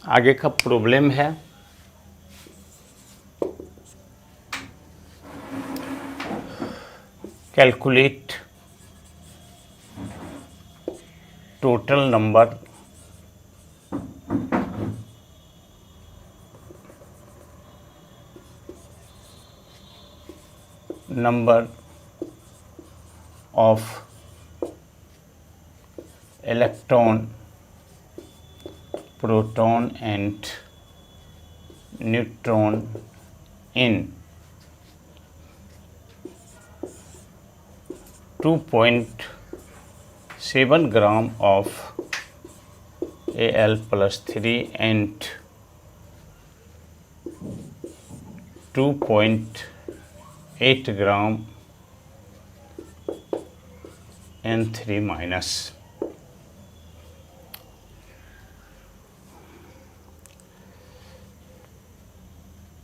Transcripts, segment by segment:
आगे का प्रॉब्लम है calculate total number of electron, proton and neutron in 2.7 gram of Al plus 3 and 2.8 gram N3 minus.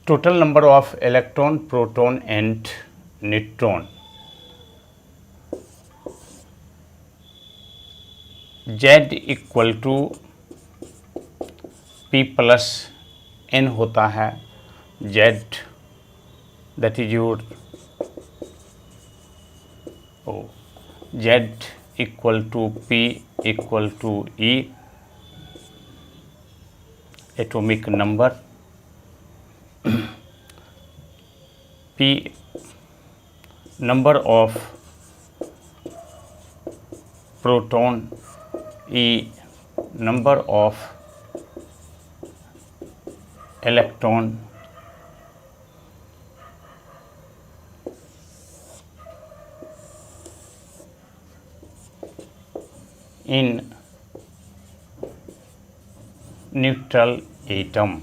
Total number of electron, proton and neutron. Z equal to P plus N होता है. Z that is your Z equal to P equal to E, atomic number. P number of proton, E number of electron, in neutral atom.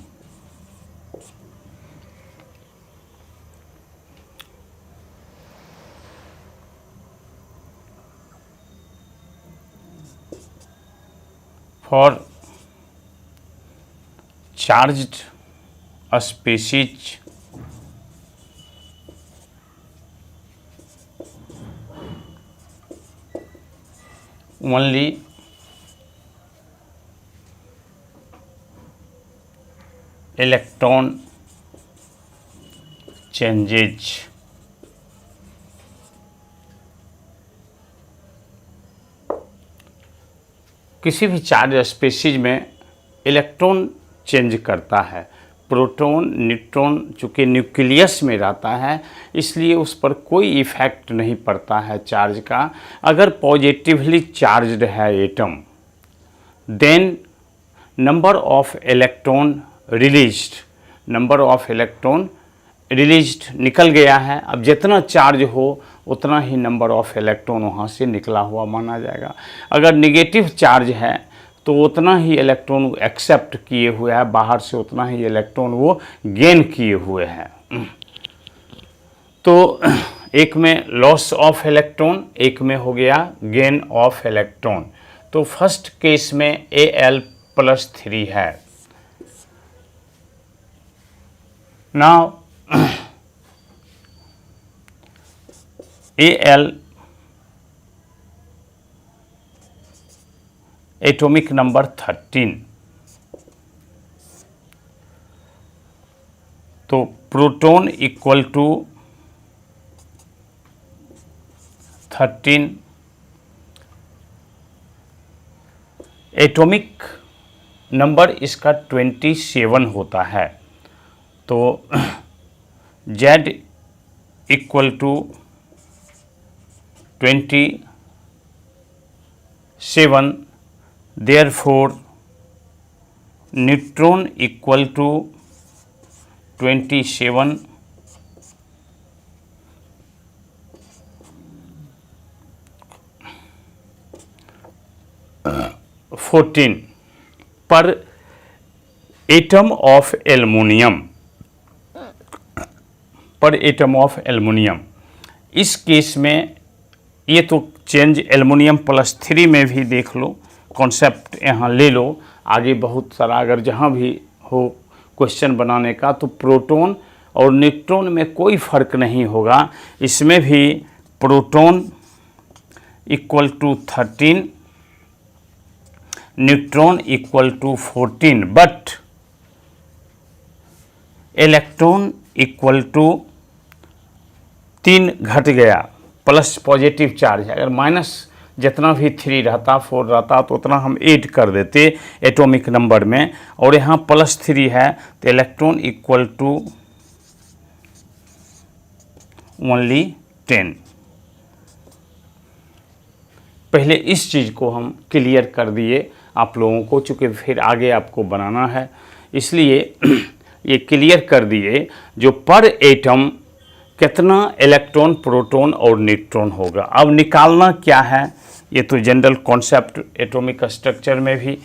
For charged species, only electron changes. किसी भी charge species में electron change करता है. Proton neutron चूँकि nucleus में रहता है इसलिए उस पर कोई इफेक्ट नहीं पड़ता है चार्ज का. अगर पॉजिटिवली चार्ज्ड है atom, then number of electron released निकल गया है. अब जितना चार्ज हो उतना ही नंबर ऑफ इलेक्ट्रॉन वहाँ से निकला हुआ माना जाएगा. अगर निगेटिव चार्ज है तो उतना ही इलेक्ट्रॉन एक्सेप्ट किए हुए है, बाहर से उतना ही इलेक्ट्रॉन वो गेन किए हुए हैं. तो एक में लॉस ऑफ इलेक्ट्रॉन, एक में हो गया गेन ऑफ इलेक्ट्रॉन. तो फर्स्ट केस में Al प्लस 3 है. Now Al atomic number 13. तो proton equal to 13, atomic number इसका 27 होता है. तो Z equal to 27, therefore neutron equal to 27 14 पर एटम ऑफ एल्युमिनियम. इस केस में ये तो चेंज एल्युमिनियम प्लस 3 में भी देख लो, कॉन्सेप्ट यहाँ ले लो. आगे बहुत सारा अगर जहाँ भी हो क्वेश्चन बनाने का तो प्रोटॉन और न्यूट्रॉन में कोई फ़र्क नहीं होगा. इसमें भी proton equal to 13, neutron equal to 14, but electron equal to 3 घट गया, प्लस पॉजिटिव चार्ज है। अगर माइनस जितना भी 3 रहता, 4 रहता तो उतना हम ऐड कर देते एटॉमिक नंबर में, और यहाँ +3 है तो इलेक्ट्रॉन इक्वल टू ओनली 10। पहले इस चीज़ को हम क्लियर कर दिए आप लोगों को, चूँकि फिर आगे आपको बनाना है, इसलिए ये क्लियर कर दिए जो पर एटम कितना इलेक्ट्रॉन, प्रोटॉन और न्यूट्रॉन होगा। अब निकालना क्या है, ये तो जनरल कॉन्सेप्ट एटॉमिक स्ट्रक्चर में भी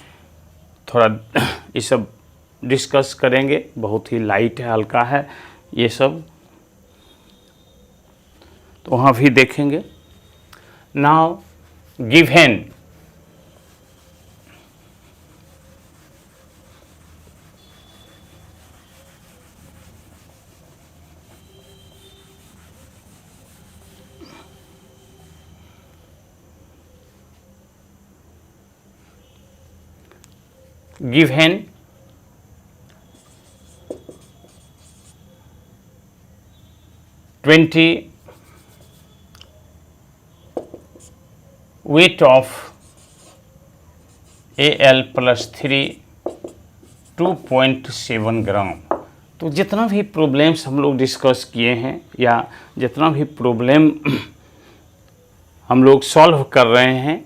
थोड़ा ये सब डिस्कस करेंगे, बहुत ही लाइट है, हल्का है ये सब, तो वहाँ भी देखेंगे। Now given given weight of Al + 3 2.7 ग्राम। तो जितना भी प्रॉब्लम्स हम लोग डिस्कस किए हैं या जितना भी प्रॉब्लम हम लोग सॉल्व कर रहे हैं,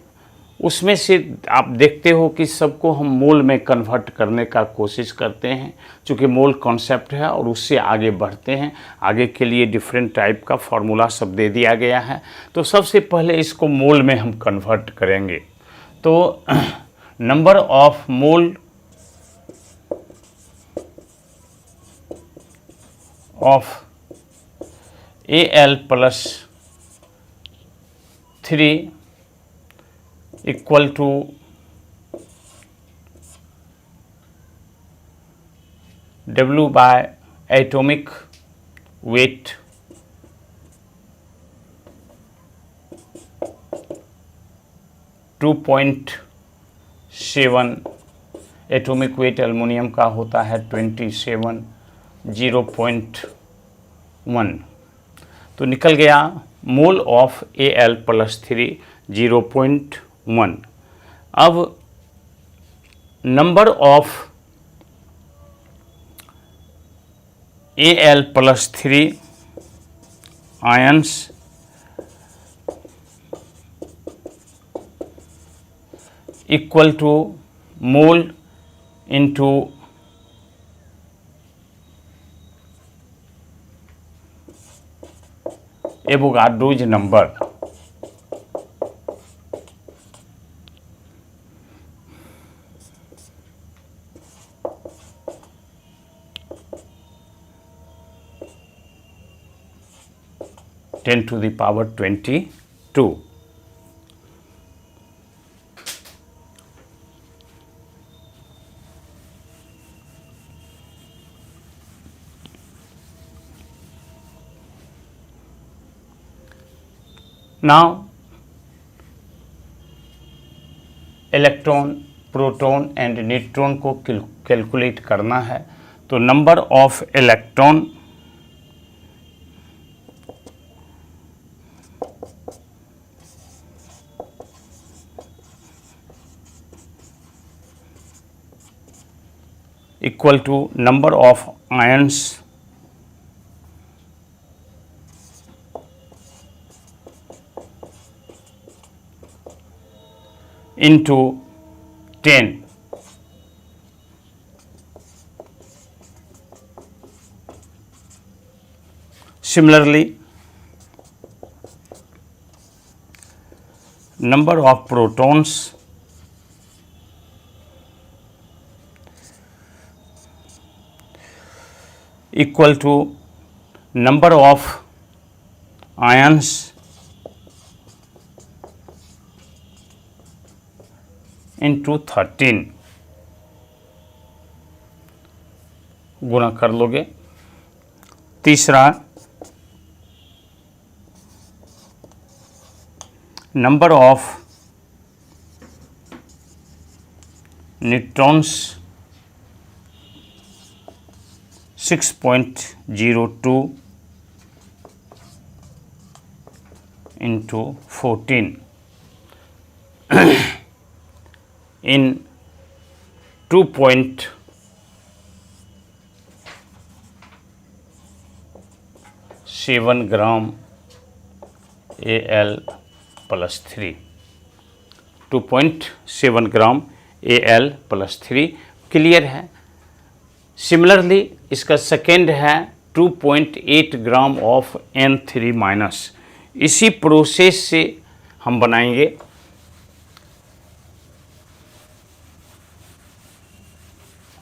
उसमें से आप देखते हो कि सबको हम मोल में कन्वर्ट करने का कोशिश करते हैं, चूँकि मोल कॉन्सेप्ट है, और उससे आगे बढ़ते हैं। आगे के लिए डिफरेंट टाइप का फार्मूला सब दे दिया गया है। तो सबसे पहले इसको मोल में हम कन्वर्ट करेंगे। तो number of mole of Al + 3 equal to W by atomic weight .7 atomic weight aluminium का होता है 27, 0.1। तो निकल गया मोल ऑफ Al + 3 0.1। अब number of Al + 3 ions equal to mole into Avogadro's number. (10⁻²2). Now electron, proton and neutron को calculate करना है। तो number of electron equal to number of ions into 10। Similarly, number of protons equal to number of ions into 13 गुणा कर लोगे। तीसरा number of neutrons 6.02 into 14 in 2.7 gram Al plus 3, 2.7 gram Al plus 3 clear है। Similarly इसका second है 2.8 gram of N3 minus. इसी process से हम बनाएंगे।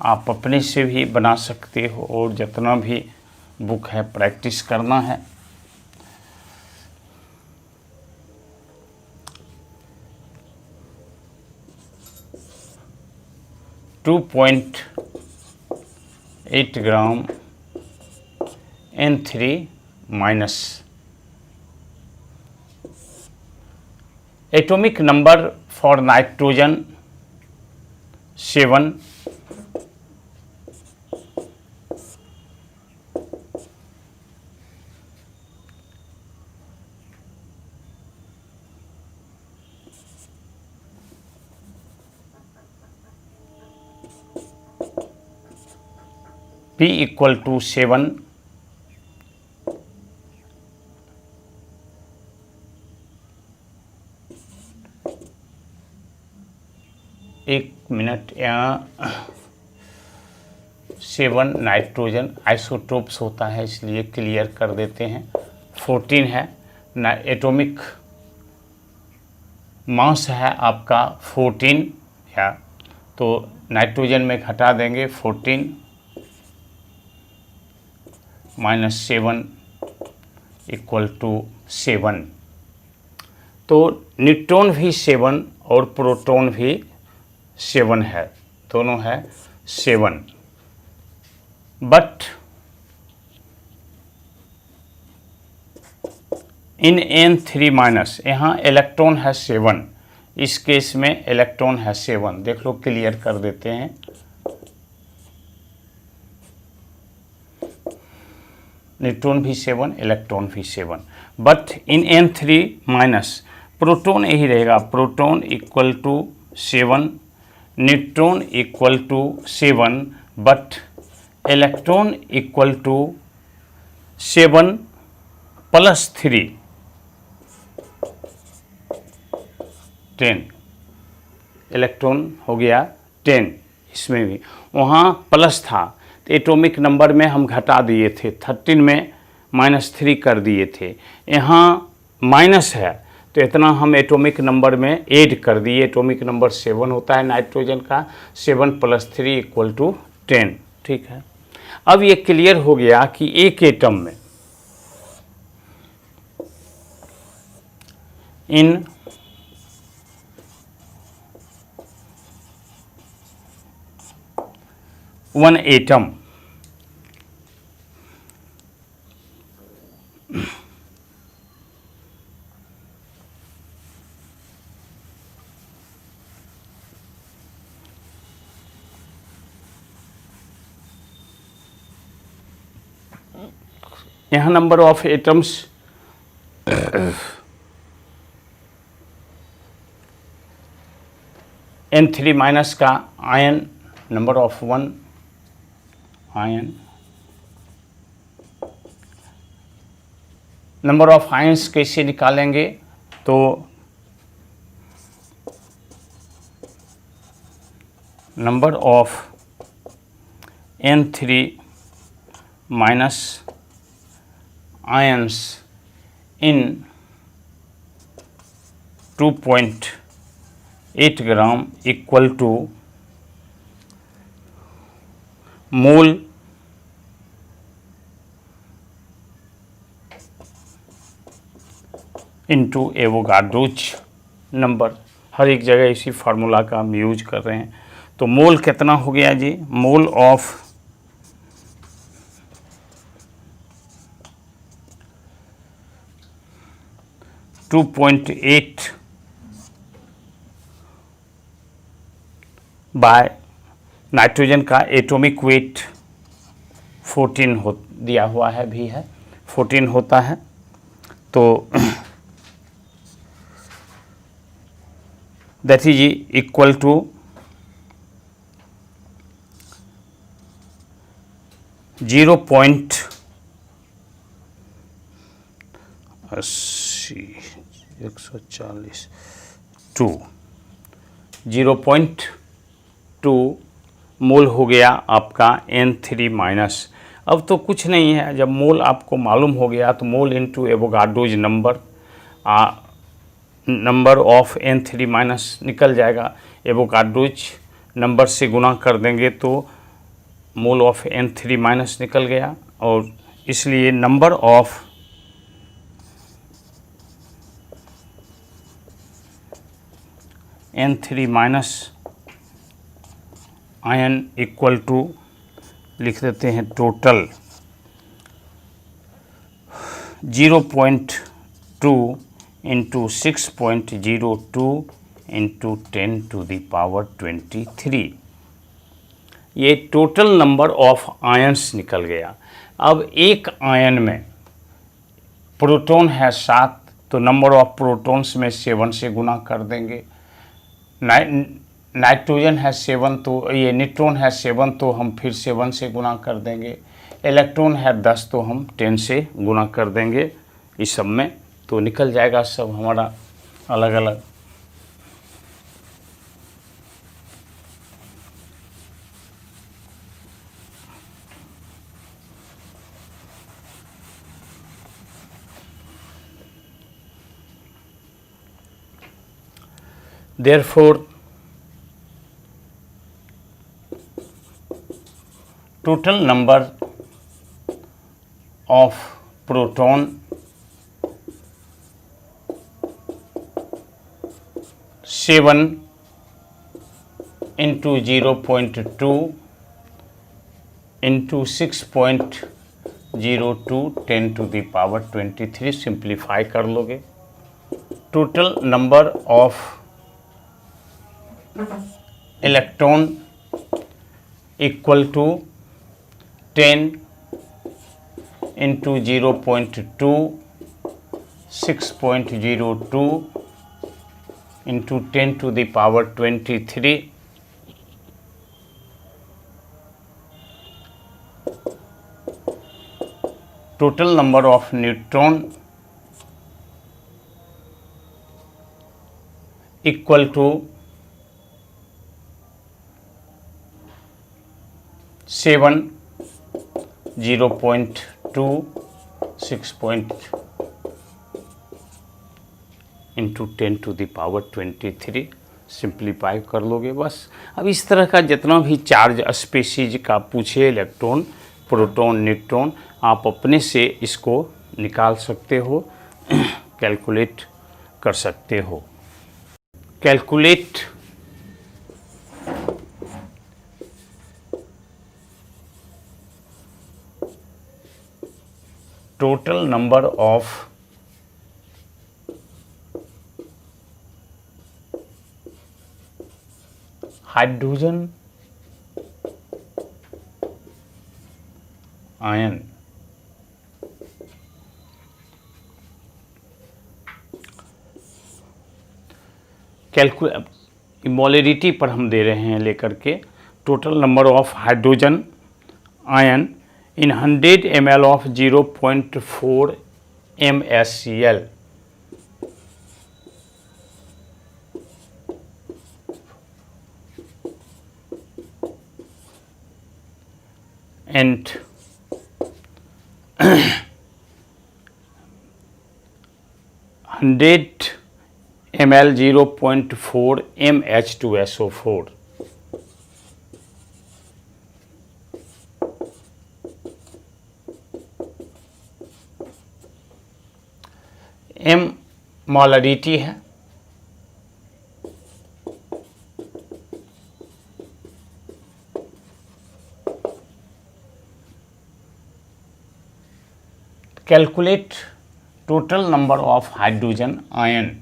आप अपने से भी बना सकते हो और जितना भी बुक है प्रैक्टिस करना है। Two point 8 gram N3 minus. Atomic number for nitrogen 7, P equal to 7, एक मिनट, यहाँ 7 नाइट्रोजन आइसोटोप्स होता है इसलिए क्लियर कर देते हैं। 14 है ना, एटॉमिक मास है आपका 14, या तो नाइट्रोजन में घटा देंगे 14 माइनस 7 इक्वल टू 7। तो न्यूट्रॉन भी 7 और प्रोटॉन भी 7 है, दोनों है 7। बट इन N3 माइनस यहाँ इलेक्ट्रॉन है 7, इस केस में इलेक्ट्रॉन है 7। देख लो, क्लियर कर देते हैं। न्यूट्रॉन भी 7, इलेक्ट्रॉन भी 7। But in N3 minus proton यही रहेगा, proton equal to 7, neutron equal to 7, but electron equal to 7 plus 3, 10। Electron हो गया 10, इसमें भी वहाँ प्लस था तो एटॉमिक नंबर में हम घटा दिए थे, 13 में -3 कर दिए थे। यहाँ माइनस है तो इतना हम एटॉमिक नंबर में ऐड कर दिए। एटॉमिक नंबर 7 होता है नाइट्रोजन का, 7 प्लस 3 इक्वल टू 10। ठीक है, अब ये क्लियर हो गया कि एक एटम में इन वन एटम यहाँ number of atoms N3 minus का ion number of 1 ion, number of ions कैसे निकालेंगे, तो number of N3 minus ions in 2.8 gram equal to mole into Avogadro's number. हर एक जगह इसी फार्मूला का हम यूज कर रहे हैं। तो मोल कितना हो गया जी, mole of two 2.8 by nitrogen का एटॉमिक वेट 14 हो दिया हुआ है भी है, 14 होता है। तो दैट इज इक्वल टू 0.2 मोल हो गया आपका N3 माइनस। अब तो कुछ नहीं है, जब मोल आपको मालूम हो गया तो mole into Avogadro's number of N3 minus निकल जाएगा। एवोगाड्रोज नंबर से गुना कर देंगे तो मोल ऑफ N3 माइनस निकल गया, और इसलिए number of N3 minus ion equal to लिख देते हैं टोटल 0.2 इंटू 6.02 इंटू 10⁻23। ये टोटल नंबर ऑफ आयन्स निकल गया। अब एक आयन में प्रोटॉन है 7, तो नंबर ऑफ प्रोटॉन्स में 7 से गुना कर देंगे। नाइट्रोजन है 7, तो ये न्यूट्रॉन है 7, तो हम फिर 7 से गुना कर देंगे। इलेक्ट्रॉन है 10, तो हम 10 से गुना कर देंगे इस सब में, तो निकल जाएगा सब हमारा अलग अलग। Therefore, total number of proton 7 into 0.2 into 6.02 10⁻23 simplify कर लोगे। Total number of electron equal to 10 into 0.2 6.02 into 10⁻23 total number of neutron equal to 7 0.2 6 into 10⁻23 simplify कर लोगे बस। अब इस तरह का जितना भी चार्ज स्पेसीज का पूछे, इलेक्ट्रॉन, प्रोटॉन, न्यूट्रॉन, आप अपने से इसको निकाल सकते हो, कैलकुलेट कर सकते हो। Calculate total number of hydrogen ion molarity पर हम दे रहे हैं लेकर के। Total number of hydrogen ion in 100 ml of 0.4 MsCl and 100 ml 0.4 MH2SO4। M molarity है, calculate total number of hydrogen ion.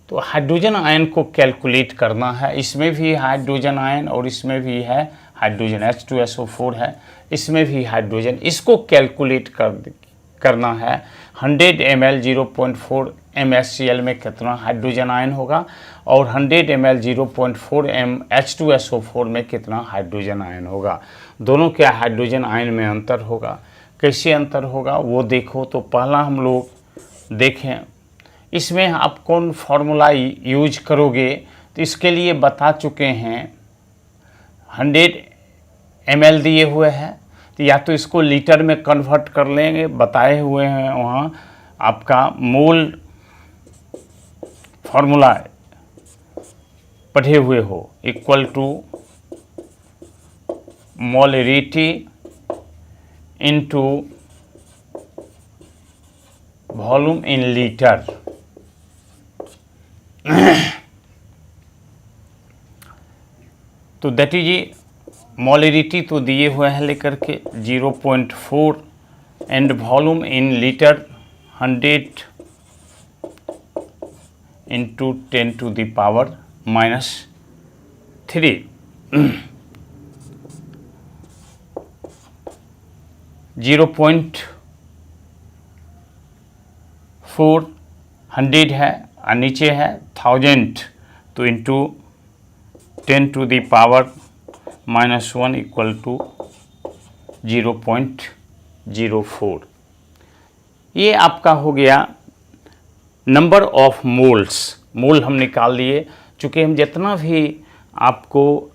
तो हाइड्रोजन आयन को कैलकुलेट करना है, इसमें भी हाइड्रोजन आयन और इसमें भी है हाइड्रोजन H2SO4 है, इसमें भी हाइड्रोजन। इसको कैलकुलेट करना है 100 ml 0.4 MSCl में कितना हाइड्रोजन आयन होगा और 100 ml 0.4 H2SO4 में कितना हाइड्रोजन आयन होगा। दोनों के हाइड्रोजन आयन में अंतर होगा। कैसे अंतर होगा वो देखो। तो पहला हम लोग देखें, इसमें आप कौन फार्मूला यूज करोगे, तो इसके लिए बता चुके हैं। 100 ml दिए हुए हैं, तो या तो इसको लीटर में कन्वर्ट कर लेंगे, बताए हुए हैं वहाँ आपका मोल फार्मूला पढ़े हुए हो, equal to molarity into volume in litre. तो दैट इज मोलरिटी तो दिए हुए हैं लेकर के 0.4 and volume in litre 100 into 10 to the power -3। 0.4 100 है और नीचे है 1000, तो into 10 to the power -1 equal to 0.04। ये आपका हो गया नंबर ऑफ मोल्स। मोल हम निकाल लिए, चूँकि हम जितना भी आपको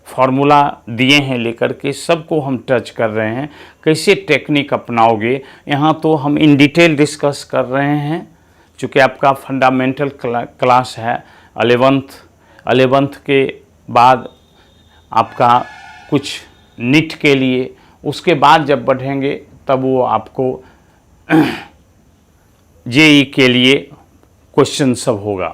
फार्मूला दिए हैं लेकर के सबको हम टच कर रहे हैं। कैसे टेक्निक अपनाओगे यहाँ तो हम इन डिटेल डिस्कस कर रहे हैं, चूँकि आपका फंडामेंटल क्लास है 11th के बाद आपका कुछ नीट के लिए, उसके बाद जब बढ़ेंगे तब वो आपको जेई के लिए क्वेश्चन सब होगा।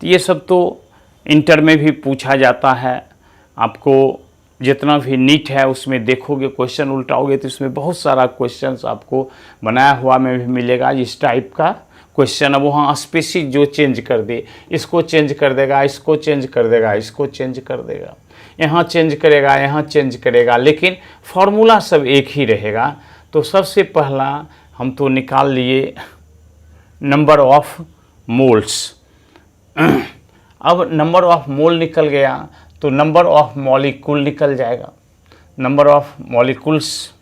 तो ये सब तो इंटर में भी पूछा जाता है। आपको जितना भी नीट है उसमें देखोगे, क्वेश्चन उल्टाओगे तो इसमें बहुत सारा क्वेश्चंस आपको बनाया हुआ में भी मिलेगा इस टाइप का क्वेश्चन। अब वहाँ स्पेसिफिक जो चेंज कर दे, इसको चेंज कर देगा, इसको चेंज कर देगा, इसको चेंज कर देगा, यहाँ चेंज करेगा, यहाँ चेंज करेगा, लेकिन फार्मूला सब एक ही रहेगा। तो सबसे पहला हम तो निकाल लिए नंबर ऑफ मोल्स। अब नंबर ऑफ मोल निकल गया तो नंबर ऑफ मॉलिक्यूल निकल जाएगा। Number of molecules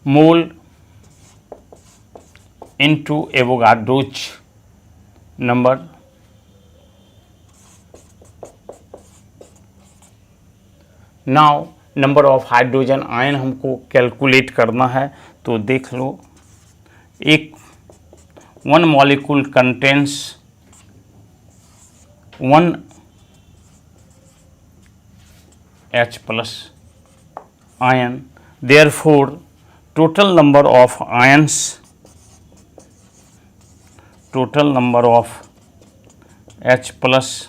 mole into Avogadro's number. Now number of hydrogen ion हमको कैलकुलेट करना है। तो देख लो, एक 1 molecule contains 1 H+ ion, therefore total number of H+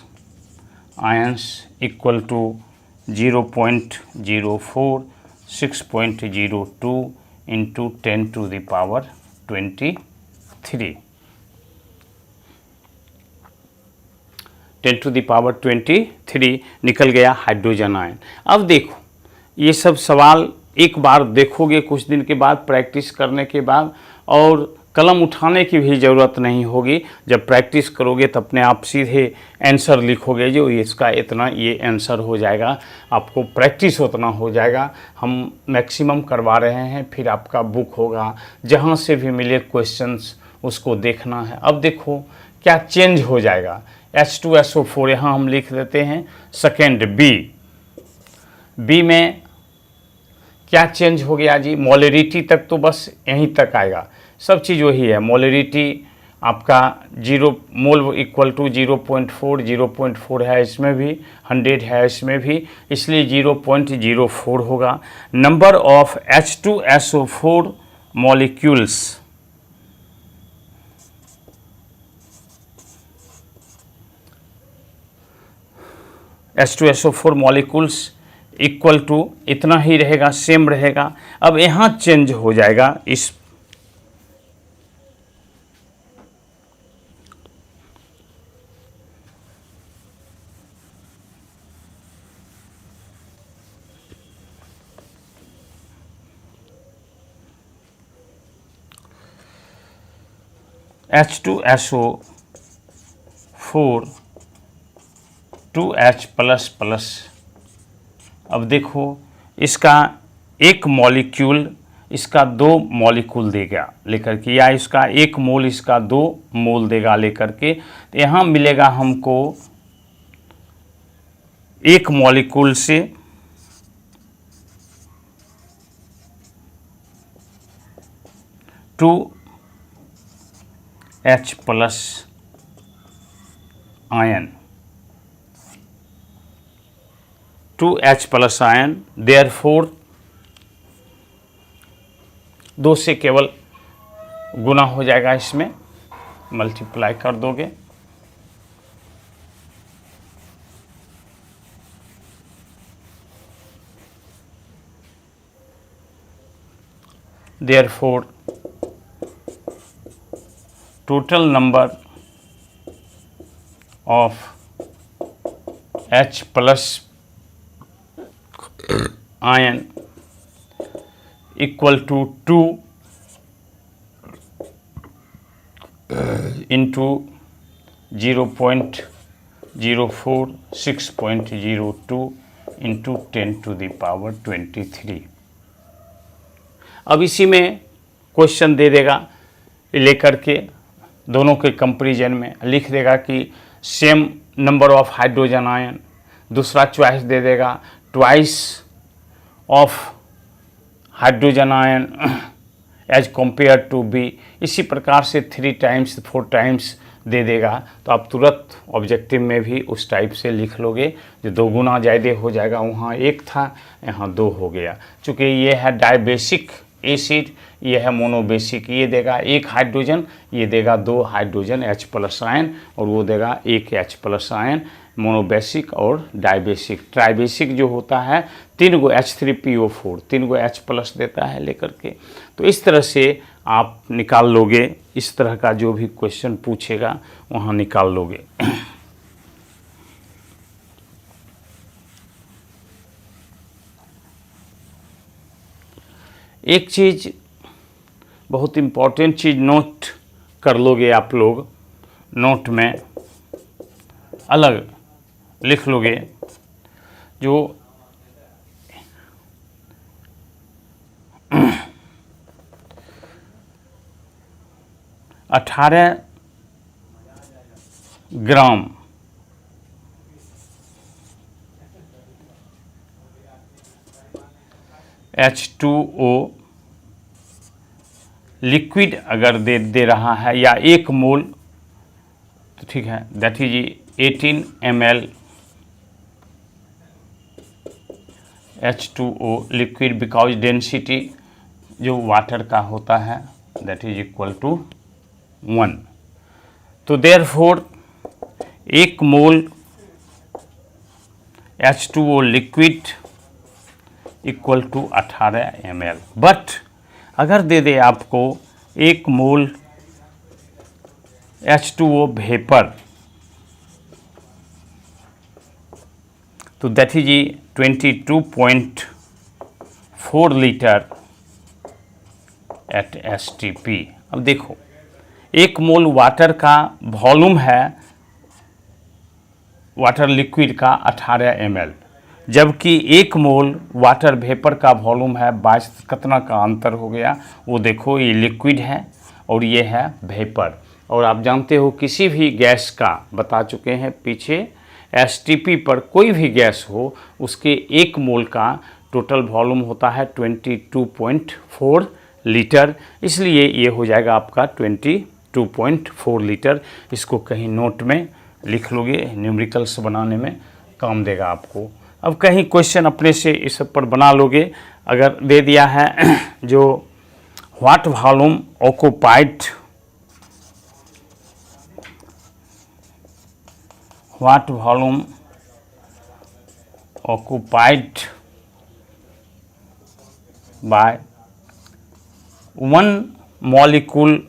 ions equal to 0.04 6.02 into 10 to the power 23। 10 to the power 23 निकल गया hydrogen ion. अब देखो ये सब सवाल एक बार देखोगे कुछ दिन के बाद, प्रैक्टिस करने के बाद, और कलम उठाने की भी ज़रूरत नहीं होगी। जब प्रैक्टिस करोगे तो अपने आप सीधे आंसर लिखोगे, जो इसका इतना ये आंसर हो जाएगा। आपको प्रैक्टिस उतना हो जाएगा। हम मैक्सिमम करवा रहे हैं, फिर आपका बुक होगा, जहाँ से भी मिले क्वेश्चंस उसको देखना है। अब देखो क्या चेंज हो जाएगा। H2SO4 यहाँ हम लिख देते हैं सेकेंड बी में क्या चेंज हो गया जी। मोलरिटी तक तो बस यहीं तक आएगा, सब चीज़ वही है। मोलरिटी आपका 0 मोल इक्वल टू 0.4 है इसमें भी, 100 है इसमें भी, इसलिए 0.04 होगा। Number of H2SO4 molecules H2SO4 molecules equal to इतना ही रहेगा, सेम रहेगा। अब यहाँ चेंज हो जाएगा इस H2SO4 2H++। अब देखो इसका एक मॉलिक्यूल इसका 2 मॉलिक्यूल देगा लेकर के, या इसका 1 मोल इसका 2 मोल देगा लेकर के। तो यहाँ मिलेगा हमको एक मॉलिक्यूल से 2H+ ion, 2H+ ion. Therefore 2 से केवल गुना हो जाएगा, इसमें मल्टीप्लाई कर दोगे। Therefore total number of H+ ion equal to 2 into 0.04 6.02 into 10⁻23। अब इसी में क्वेश्चन दे देगा, लेकर के दोनों के कंपैरिजन में लिख देगा कि same number of hydrogen ion. दूसरा चॉइस दे देगा twice of hydrogen ion as compare to B. इसी प्रकार से 3 टाइम्स 4 टाइम्स दे देगा, तो आप तुरंत ऑब्जेक्टिव में भी उस टाइप से लिख लोगे। जो 2 गुना ज़्यादा हो जाएगा, वहाँ 1 था यहाँ 2 हो गया। चूँकि ये है डाइबेसिक एसिड, ये है मोनोबेसिक, ये देगा 1 हाइड्रोजन, ये देगा 2 हाइड्रोजन H+ आयन, और वो देगा 1 H+ आयन। मोनोबेसिक और डाइबेसिक। ट्राइबेसिक जो होता है 3 गो H3PO4 3 गो H+ देता है लेकर के। तो इस तरह से आप निकाल लोगे, इस तरह का जो भी क्वेश्चन पूछेगा वहाँ निकाल लोगे। एक चीज़ बहुत इम्पॉर्टेंट चीज़ नोट कर लोगे आप लोग, नोट में अलग लिख लोगे। जो 18 ग्राम H2O लिक्विड अगर दे रहा है, या 1 मोल, तो ठीक है, that is 18 ml H2O liquid, because density जो वाटर का होता है दैट इज इक्वल टू 1। तो therefore 1 mole H2O liquid equal to 18 ml। But अगर दे दे आपको 1 मोल H2O वेपर, तो that is 22.4 litre at STP। अब देखो 1 मोल वाटर का वॉल्यूम है, वाटर लिक्विड का 18 ml, जबकि 1 मोल वाटर वेपर का वॉल्यूम है 22। कितना का अंतर हो गया वो देखो, ये लिक्विड है और ये है वेपर। और आप जानते हो किसी भी गैस का, बता चुके हैं पीछे, STP पर कोई भी गैस हो उसके 1 मोल का टोटल वॉल्यूम होता है 22.4 लीटर। इसलिए ये हो जाएगा आपका 22.4 लीटर। इसको कहीं नोट में लिख लोगे, न्यूमेरिकल्स बनाने में काम देगा आपको। अब कहीं क्वेश्चन अपने से इस पर बना लोगे। अगर दे दिया है जो what volume occupied, what volume occupied by 1 molecule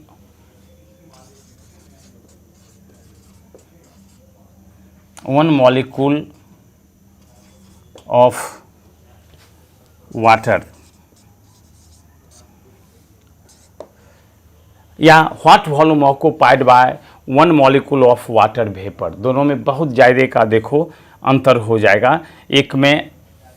of water, या what volume occupied by 1 molecule of water vapour. दोनों में बहुत ज़्यादा का देखो अंतर हो जाएगा। एक में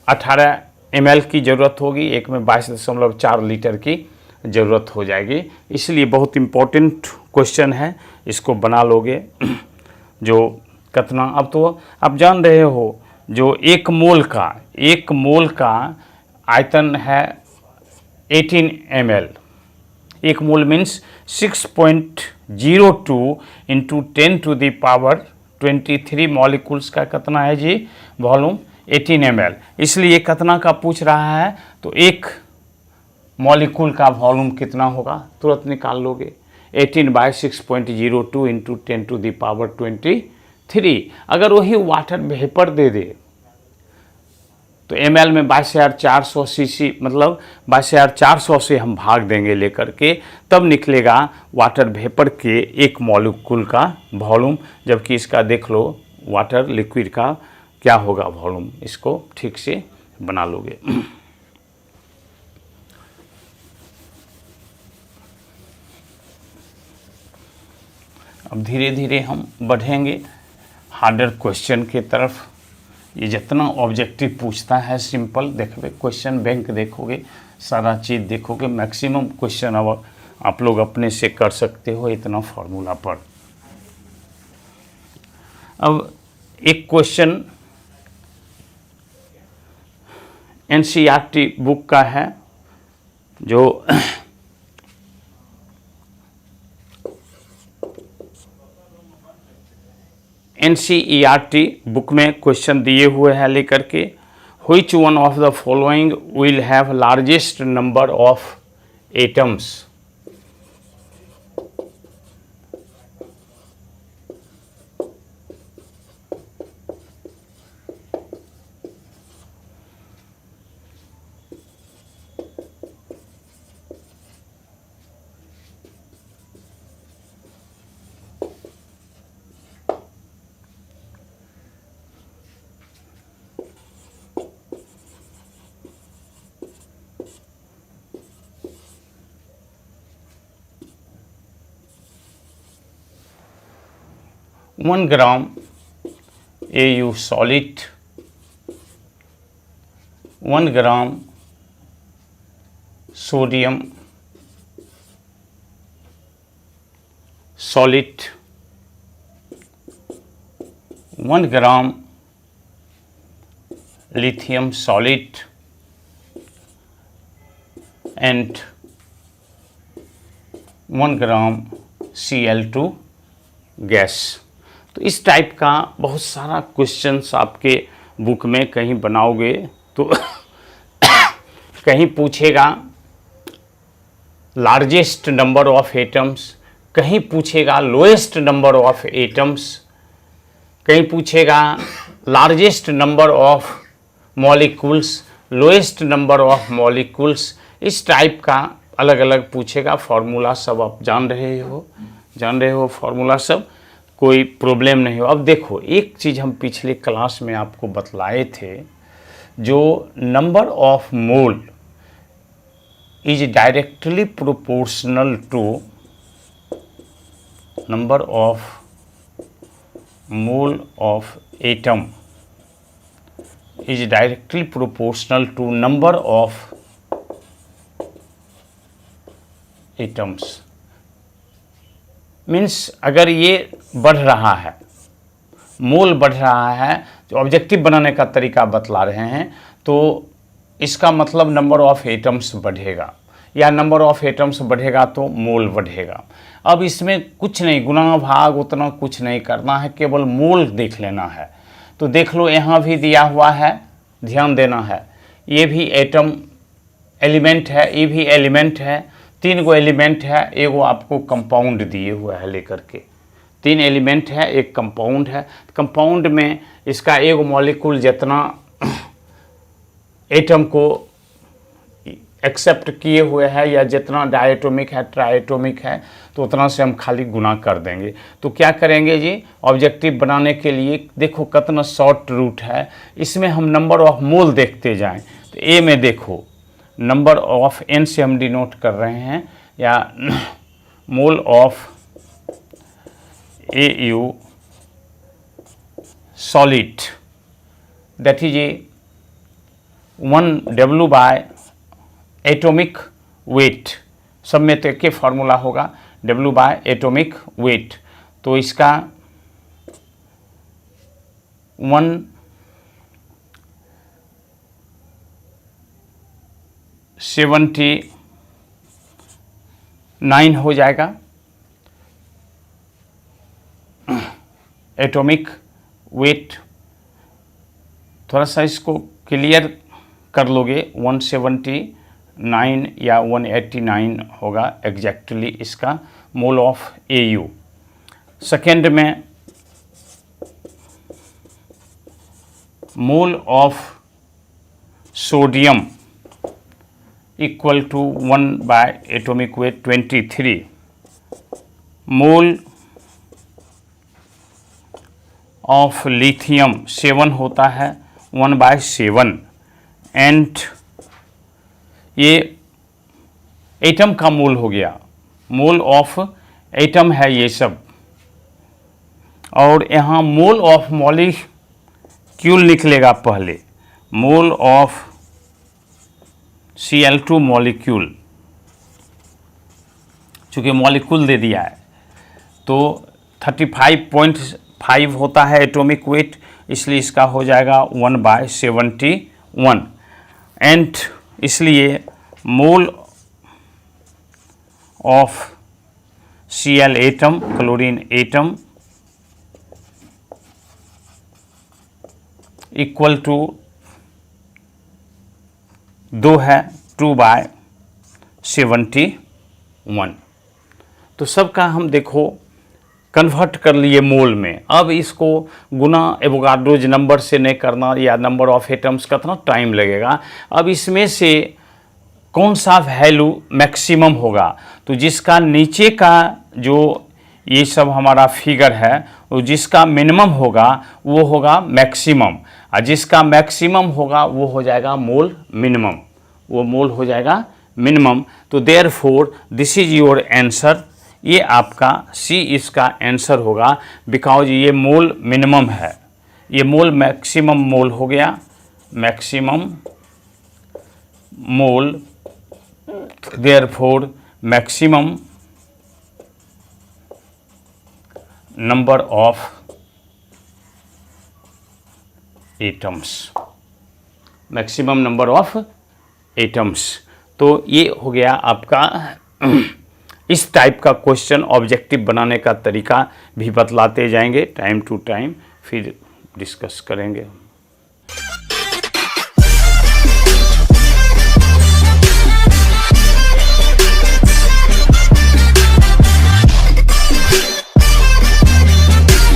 18 ml की ज़रूरत होगी, एक में 22.4 लीटर की ज़रूरत हो जाएगी। इसलिए बहुत इम्पोर्टेंट क्वेश्चन है, इसको बना लोगे। जो कितना, अब तो आप जान रहे हो, जो 1 मोल का आयतन है 18 ml। 1 मोल मीन्स 6.02 इंटू 10⁻23 मॉलिक्यूल्स का कितना है जी वॉल्यूम 18 ml। इसलिए कितना का पूछ रहा है, तो 1 मॉलिक्यूल का वॉल्यूम कितना होगा तुरंत निकाल लोगे। 18/6.02 इंटू 10⁻23। अगर वही वाटर वेपर दे दे तो ml में 22,400 cc, मतलब 22,400 से हम भाग देंगे लेकर के, तब निकलेगा वाटर वेपर के 1 मॉलिक्यूल का वॉल्यूम। जबकि इसका देख लो वाटर लिक्विड का क्या होगा वॉल्यूम, इसको ठीक से बना लोगे। अब धीरे धीरे हम बढ़ेंगे हार्डर क्वेश्चन के तरफ। ये जितना ऑब्जेक्टिव पूछता है सिंपल देखोगे, क्वेश्चन बैंक देखोगे, सारा चीज़ देखोगे, मैक्सिमम क्वेश्चन अब आप लोग अपने से कर सकते हो इतना फार्मूला पर। अब एक क्वेश्चन एनसीईआरटी बुक का है, जो एनसीईआरटी बुक में क्वेश्चन दिए हुए हैं लेकर के, which one of the following will have largest number of atoms. One gram AU solid, 1 gram sodium solid, 1 gram lithium solid and 1 gram Cl2 gas. तो इस टाइप का बहुत सारा क्वेश्चंस आपके बुक में कहीं बनाओगे तो कहीं पूछेगा लार्जेस्ट नंबर ऑफ एटम्स, कहीं पूछेगा लोएस्ट नंबर ऑफ एटम्स, कहीं पूछेगा largest number of molecules, lowest number of molecules. इस टाइप का अलग अलग पूछेगा। फार्मूला सब आप जान रहे हो फार्मूला सब, कोई प्रॉब्लम नहीं हो। अब देखो एक चीज़ हम पिछले क्लास में आपको बतलाए थे, जो number of mole is directly proportional to number of mole of atom, is directly proportional to number of atoms. Means अगर ये बढ़ रहा है, मोल बढ़ रहा है, जो ऑब्जेक्टिव बनाने का तरीका बतला रहे हैं, तो इसका मतलब नंबर ऑफ एटम्स बढ़ेगा, या नंबर ऑफ एटम्स बढ़ेगा तो मोल बढ़ेगा। अब इसमें कुछ नहीं, गुणा भाग उतना कुछ नहीं करना है, केवल मोल देख लेना है। तो देख लो यहाँ भी दिया हुआ है, ध्यान देना है, ये भी एटम एलिमेंट है, ये भी एलिमेंट है, 3 गो एलिमेंट है, एगो आपको कंपाउंड दिए हुआ है लेकर के। 3 एलिमेंट है, एक कंपाउंड है। कंपाउंड में इसका एगो मॉलिक्यूल जितना एटम को एक्सेप्ट किए हुए हैं या जितना डायटोमिक है ट्राइटोमिक है तो उतना से हम खाली गुना कर देंगे। तो क्या करेंगे जी, ऑब्जेक्टिव बनाने के लिए देखो कितना शॉर्ट रूट है, इसमें हम नंबर ऑफ मोल देखते जाएं। तो ए में देखो नंबर ऑफ n से हम डिनोट कर रहे हैं, या mole of AU solid that is a 1 W by atomic wait, सब में तो एक ही फार्मूला होगा W बाय एटॉमिक वेट। तो इसका 179 हो जाएगा एटॉमिक वेट। थोड़ा सा इसको क्लियर कर लोगे, 179 या 189 होगा एग्जैक्टली इसका मोल ऑफ AU। सेकेंड में mole of sodium equal to 1 by atomic weight 23, mole of lithium 7 होता है 1 बाय 7, एंड ये एटम का मोल हो गया, मोल ऑफ एटम है ये सब। और यहाँ मोल ऑफ मॉलिक्यूल निकलेगा पहले, मोल ऑफ Cl2 मॉलिक्यूल, चूँकि मॉलिक्यूल दे दिया है तो 35.5 होता है एटॉमिक वेट, इसलिए इसका हो जाएगा 1 बाय 71, एंड इसलिए mole of Cl atom chlorine atom equal to 2 है 2 बाय 71। तो सबका हम देखो कन्वर्ट कर लिए मोल में। अब इसको गुना एवोगाड्रोज नंबर से नहीं करना, या नंबर ऑफ एटम्स कितना टाइम लगेगा। अब इसमें से कौन सा वैल्यू मैक्सिमम होगा, तो जिसका नीचे का जो ये सब हमारा फिगर है वो जिसका मिनिमम होगा वो होगा मैक्सिमम, और जिसका मैक्सिमम होगा वो हो जाएगा मोल मिनिमम, वो मोल हो जाएगा मिनिमम। तो therefore this is your answer, ये आपका C इसका आंसर होगा, बिकॉज ये मोल मिनिमम है, ये मोल मैक्सिमम मोल हो गया, maximum mole, therefore maximum number of atoms, maximum number of atoms. तो ये हो गया आपका इस टाइप का क्वेश्चन ऑब्जेक्टिव बनाने का तरीका भी बतलाते जाएंगे टाइम टू टाइम, फिर डिस्कस करेंगे।